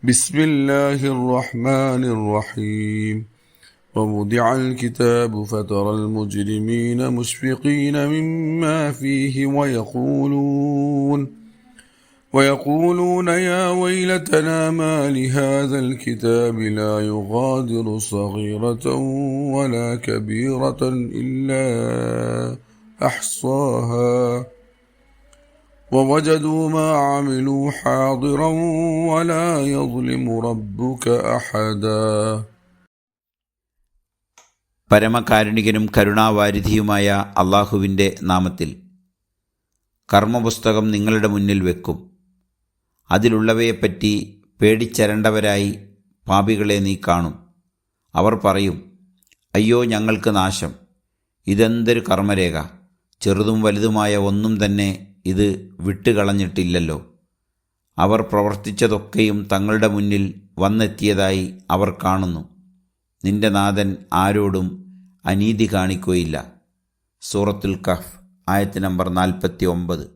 بسم الله الرحمن الرحيم ووضع الكتاب فترى المجرمين مشفقين مما فيه ويقولون يا ويلتنا ما لهذا الكتاب لا يغادر صغيرة ولا كبيرة إلا أحصاها ووجدوا ما عملوا حاضرا ولا يظلم ربك أحدا. പരമകാരുണികനും കരുണാവാരിധിയുമായ അള്ളാഹുവിൻ്റെ നാമത്തിൽ. കർമ്മപുസ്തകം നിങ്ങളുടെ മുന്നിൽ വെക്കും. അതിലുള്ളവയെപ്പറ്റി പേടിച്ചരണ്ടവരായി പാപികളെ നീ കാണും. അവർ പറയും, അയ്യോ ഞങ്ങൾക്ക് നാശം, ഇതെന്തൊരു കർമ്മരേഖ, ചെറുതും വലുതുമായ ഒന്നും തന്നെ ഇത് വിട്ടുകളഞ്ഞിട്ടില്ലല്ലോ. അവർ പ്രവർത്തിച്ചതൊക്കെയും തങ്ങളുടെ മുന്നിൽ വന്നെത്തിയതായി അവർ കാണുന്നു. നിന്റെ നാഥൻ ആരോടും അനീതി കാണിക്കുകയില്ല. സൂറത്തുൽ കഹ്ഫ് ആയത്ത് നമ്പർ 49.